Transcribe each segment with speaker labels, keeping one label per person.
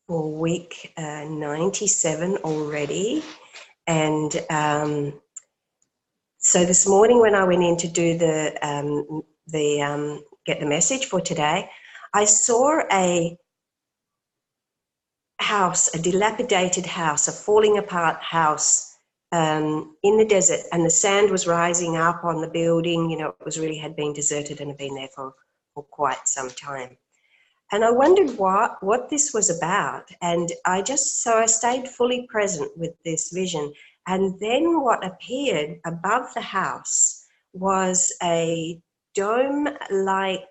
Speaker 1: for week 97 already. And so this morning when I went in to do get the message for today, I saw a house, a dilapidated house, a falling apart house in the desert, and the sand was rising up on the building. You know, it was really had been deserted and had been there for quite some time. And I wondered what this was about. And I stayed fully present with this vision. And then what appeared above the house was a dome-like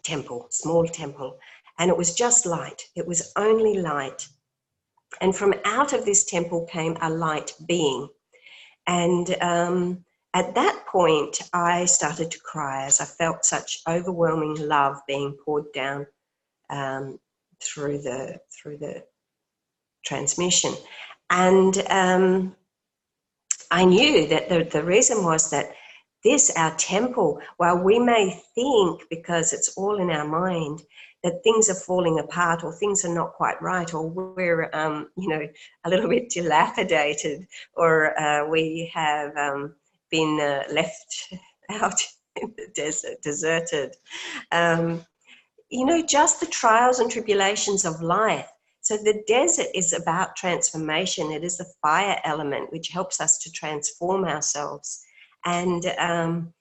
Speaker 1: temple, small temple. And it was just light. It was only light. And from out of this temple came a light being. And at that point, I started to cry as I felt such overwhelming love being poured down through the transmission. And I knew that the reason was that our temple, while we may think, because it's all in our mind, that things are falling apart or things are not quite right, or we're, a little bit dilapidated, or we have been left out in the desert, deserted. Just the trials and tribulations of life. So the desert is about transformation. It is the fire element which helps us to transform ourselves. And the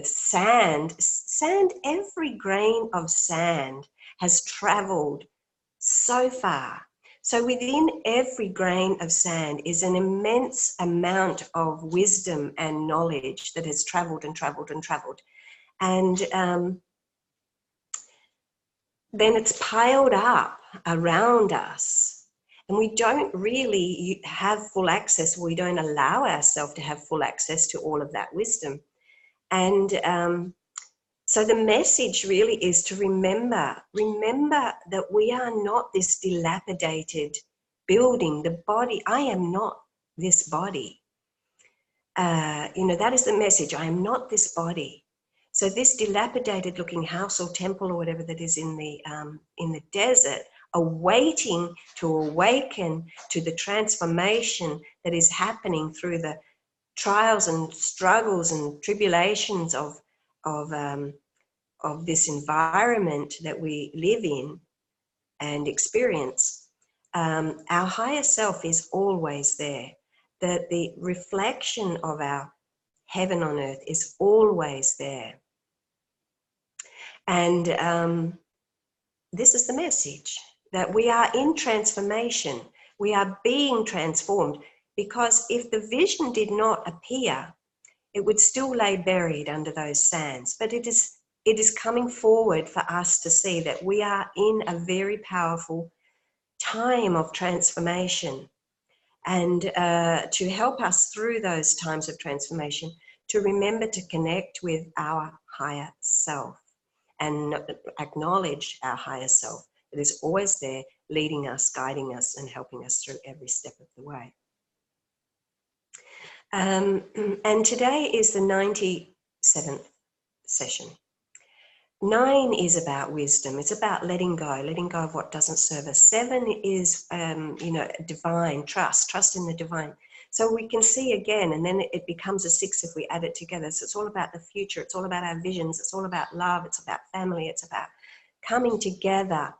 Speaker 1: sand, every grain of sand has traveled so far. So within every grain of sand is an immense amount of wisdom and knowledge that has traveled and traveled and traveled. And then it's piled up around us. And we don't really have full access. We don't allow ourselves to have full access to all of that wisdom. And so the message really is to remember that we are not this dilapidated building. The body, I am not this body. That is the message. I am not this body. So this dilapidated looking house or temple or whatever that is in the desert, awaiting to awaken to the transformation that is happening through the trials and struggles and tribulations of this environment that we live in and experience. Our higher self is always there. That the reflection of our heaven on earth is always there. And this is the message, that we are in transformation. We are being transformed, because if the vision did not appear, it would still lay buried under those sands. But it is coming forward for us to see that we are in a very powerful time of transformation. And to help us through those times of transformation, to remember to connect with our higher self and acknowledge our higher self that is always there, leading us, guiding us, and helping us through every step of the way. And today is the 97th session. 9 is about wisdom. It's about letting go of what doesn't serve us. 7 is, divine, trust in the divine. So we can see again, and then it becomes a 6 if we add it together. So it's all about the future. It's all about our visions. It's all about love. It's about family. It's about coming together.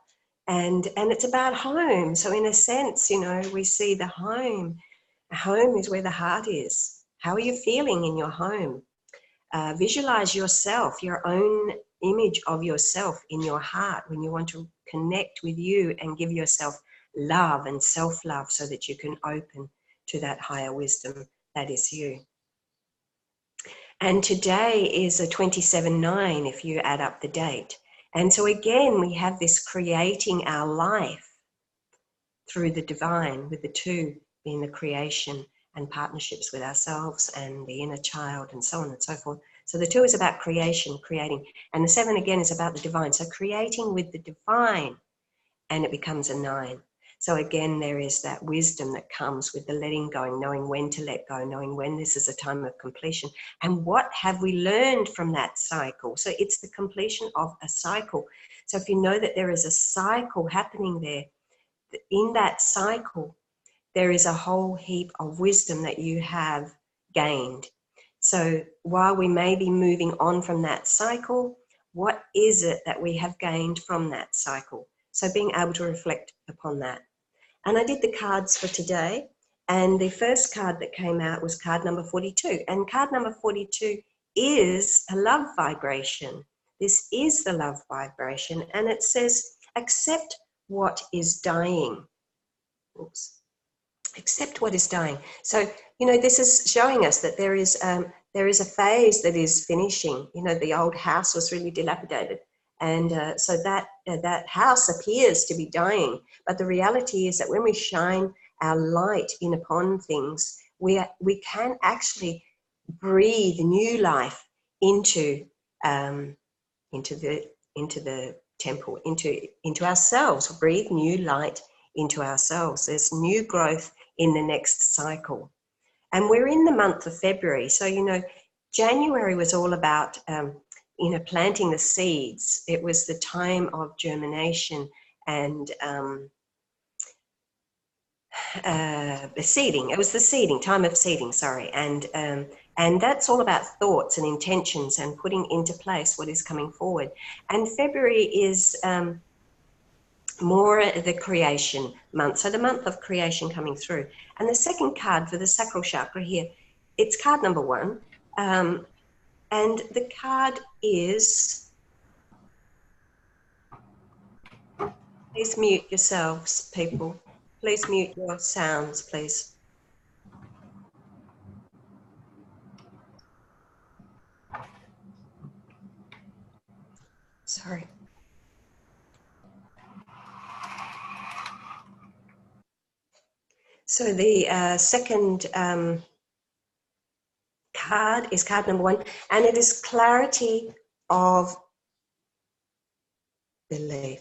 Speaker 1: And it's about home. So in a sense, we see the home. Home is where the heart is. How are you feeling in your home? Visualize yourself, your own image of yourself in your heart when you want to connect with you and give yourself love and self-love so that you can open to that higher wisdom that is you. And today is a 27/9 if you add up the date. And so again, we have this creating our life through the divine, with the 2 being the creation and partnerships with ourselves and the inner child and so on and so forth. So the 2 is about creation, creating. And the 7 again is about the divine. So creating with the divine, and it becomes a 9. So again, there is that wisdom that comes with the letting go, knowing when to let go, knowing when this is a time of completion. And what have we learned from that cycle? So it's the completion of a cycle. So if you know that there is a cycle happening there, in that cycle, there is a whole heap of wisdom that you have gained. So while we may be moving on from that cycle, what is it that we have gained from that cycle? So being able to reflect upon that. And I did the cards for today, and the first card that came out was card number 42. And card number 42 is a love vibration. This is the love vibration, and it says, accept what is dying. Oops. Accept what is dying. So, you know, this is showing us that there is a phase that is finishing. You know, the old house was really dilapidated, and so that house appears to be dying. But the reality is that when we shine our light in upon things, we can actually breathe new life into the temple, into ourselves. Breathe new light into ourselves. There's new growth in the next cycle. And we're in the month of February. So, you know, January was all about, you know, planting the seeds. It was the time of germination and the seeding. It was the seeding, time of seeding, sorry. And that's all about thoughts and intentions and putting into place what is coming forward. And February is more the creation month, so the month of creation coming through. And the second card for the sacral chakra here, it's card number 1, and the card is, please mute yourselves, people. Please mute your sounds, please. Sorry. So the second card is card number 1, and it is clarity of belief.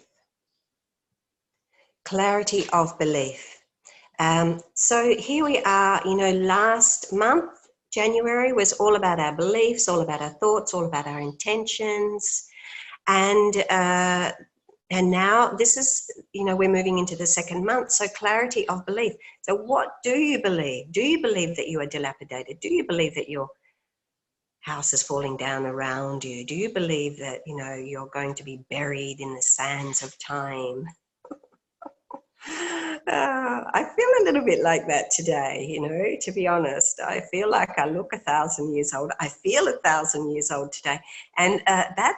Speaker 1: Clarity of belief. So here we are, you know, last month, January, was all about our beliefs, all about our thoughts, all about our intentions. And now this is, you know, we're moving into the second month, so clarity of belief. So what do you believe? Do you believe that you are dilapidated? Do you believe that your house is falling down around you? Do you believe that, you know, you're going to be buried in the sands of time? I feel a little bit like that today, you know, to be honest. I feel like I look 1,000 years old. I feel 1,000 years old today. And that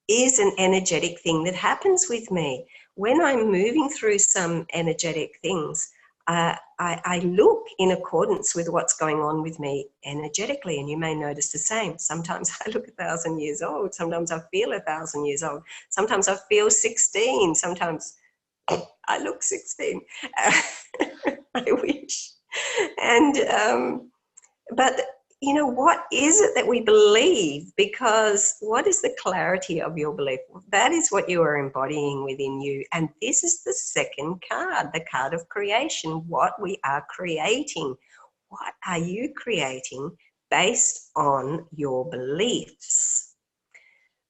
Speaker 1: is an energetic thing that happens with me. When I'm moving through some energetic things, I look in accordance with what's going on with me energetically, and you may notice the same. Sometimes I look 1,000 years old. Sometimes I feel 1,000 years old. Sometimes I feel 16. Sometimes I look 16. I wish. And but you know, what is it that we believe? Because what is the clarity of your belief? That is what you are embodying within you. And this is the second card, the card of creation, what we are creating. What are you creating based on your beliefs?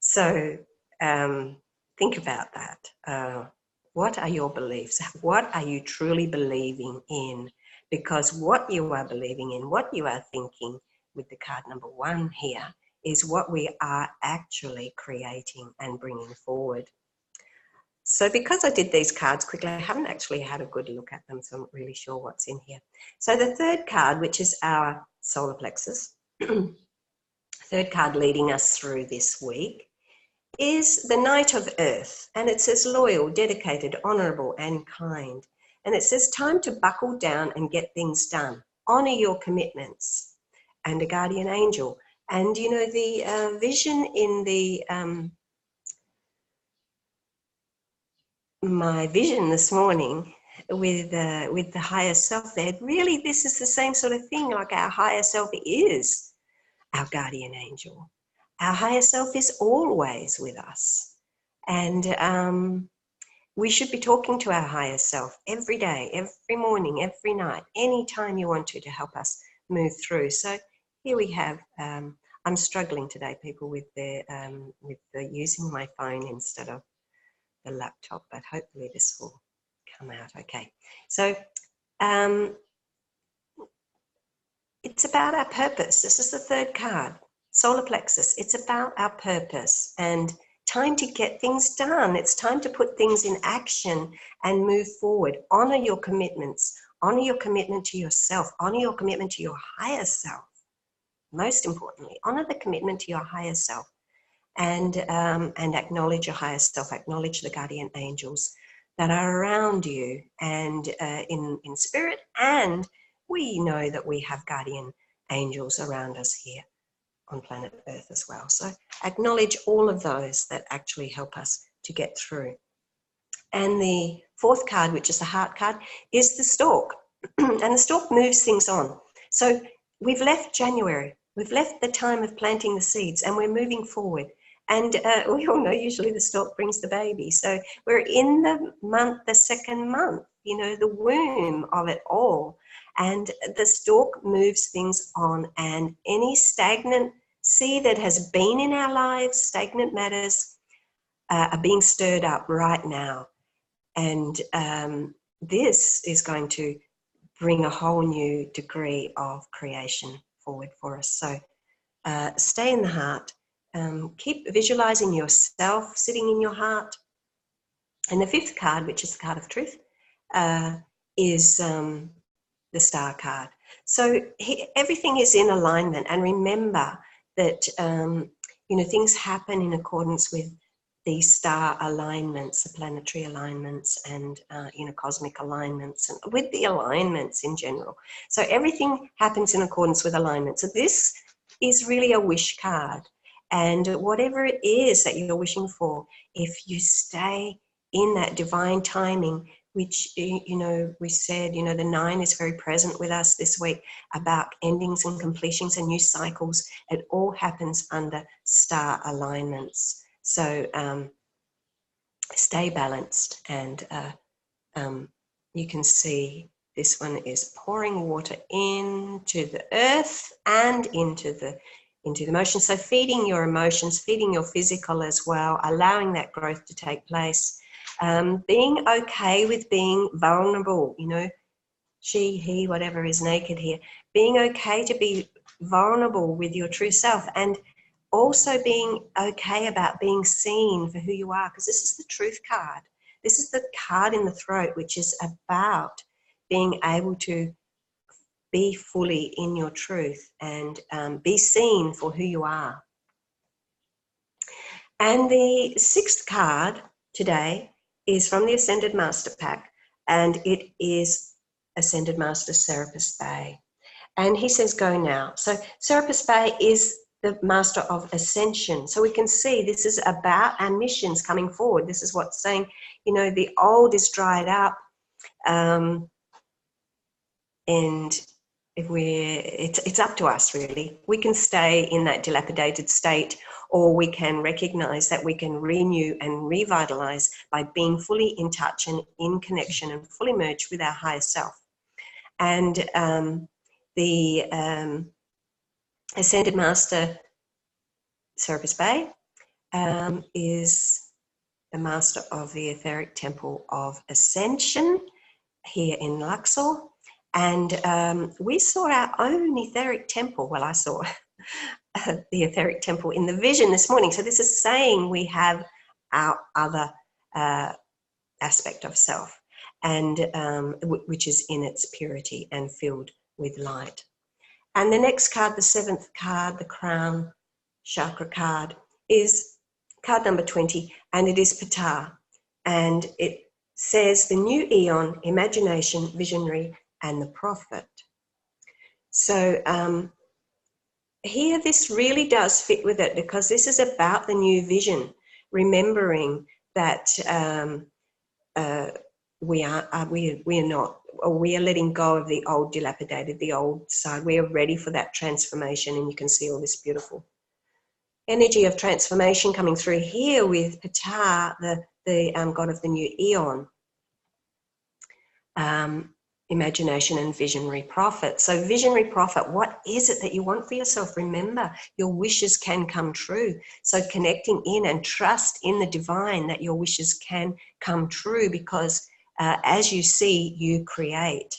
Speaker 1: So think about that. What are your beliefs? What are you truly believing in? Because what you are believing in, what you are thinking, with the card number 1 here, is what we are actually creating and bringing forward. So because I did these cards quickly, I haven't actually had a good look at them, so I'm not really sure what's in here. So the third card, which is our solar plexus, third card leading us through this week, is the Knight of Earth. And it says loyal, dedicated, honourable and kind. And it says time to buckle down and get things done. Honour your commitments. And a guardian angel. And you know, the vision in the my vision this morning with the higher self there, really this is the same sort of thing. Like, our higher self is our guardian angel. Our higher self is always with us. And we should be talking to our higher self every day, every morning, every night, anytime you want to help us move through. So here we have, I'm struggling today, people, with using my phone instead of the laptop, but hopefully this will come out okay. So it's about our purpose. This is the third card, solar plexus. It's about our purpose and time to get things done. It's time to put things in action and move forward. Honor your commitments. Honor your commitment to yourself. Honor your commitment to your higher self. Most importantly, honor the commitment to your higher self, and acknowledge your higher self. Acknowledge the guardian angels that are around you and in spirit. And we know that we have guardian angels around us here on planet Earth as well. So acknowledge all of those that actually help us to get through. And the fourth card, which is the heart card, is the stork. And the stork moves things on. So we've left January. We've left the time of planting the seeds and we're moving forward. And we all know usually the stork brings the baby. So we're in the month, the second month, you know, the womb of it all. And the stork moves things on, and any stagnant seed that has been in our lives, stagnant matters, are being stirred up right now. And this is going to bring a whole new degree of creation forward for us. So stay in the heart. Keep visualizing yourself sitting in your heart. And the fifth card, which is the card of truth, is the star card. So everything is in alignment. And remember that, you know, things happen in accordance with the star alignments, the planetary alignments, and, you know, cosmic alignments, and with the alignments in general. So everything happens in accordance with alignment. So this is really a wish card. And whatever it is that you're wishing for, if you stay in that divine timing, which, you know, we said, you know, the 9 is very present with us this week about endings and completions and new cycles. It all happens under star alignments. So stay balanced, and you can see this one is pouring water into the earth and into the emotions. So feeding your emotions, feeding your physical as well, allowing that growth to take place. Being okay with being vulnerable, you know, she, he, whatever is naked here. Being okay to be vulnerable with your true self, and also being okay about being seen for who you are, because this is the truth card. This is the card in the throat, which is about being able to be fully in your truth and be seen for who you are. And the sixth card today is from the Ascended Master Pack, and it is Ascended Master Serapis Bey. And he says, go now. So Serapis Bey is the Master of Ascension. So we can see this is about our missions coming forward. This is what's saying, you know, the old is dried up, and if it's up to us, really. We can stay in that dilapidated state, or we can recognize that we can renew and revitalize by being fully in touch and in connection and fully merged with our higher self. And the Ascended Master Serapis Bey is the master of the Etheric Temple of Ascension here in Luxor. And we saw our own etheric temple. Well, I saw the etheric temple in the vision this morning. So this is saying we have our other aspect of self, and which is in its purity and filled with light. And the next card, the seventh card, the crown chakra card, is card number 20, and it is Ptah. And it says the new eon, imagination, visionary, and the prophet. So here this really does fit with it, because this is about the new vision, remembering that we are not, or we are letting go of the old dilapidated, the old side. We are ready for that transformation, and you can see all this beautiful energy of transformation coming through here with Ptah, the the God of the new eon, imagination and visionary prophet. So visionary prophet, what is it that you want for yourself? Remember, your wishes can come true. So connecting in and trust in the divine that your wishes can come true, because as you see, you create.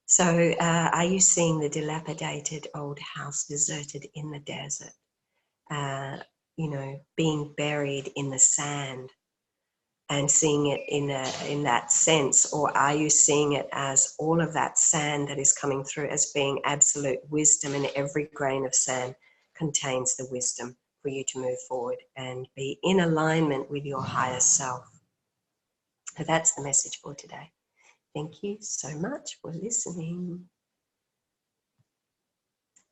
Speaker 1: So are you seeing the dilapidated old house deserted in the desert? You know, being buried in the sand, and seeing it in that sense? Or are you seeing it as all of that sand that is coming through as being absolute wisdom, and every grain of sand contains the wisdom for you to move forward and be in alignment with your higher self? So that's the message for today. Thank you so much for listening.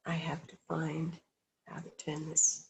Speaker 1: I have to find how to turn this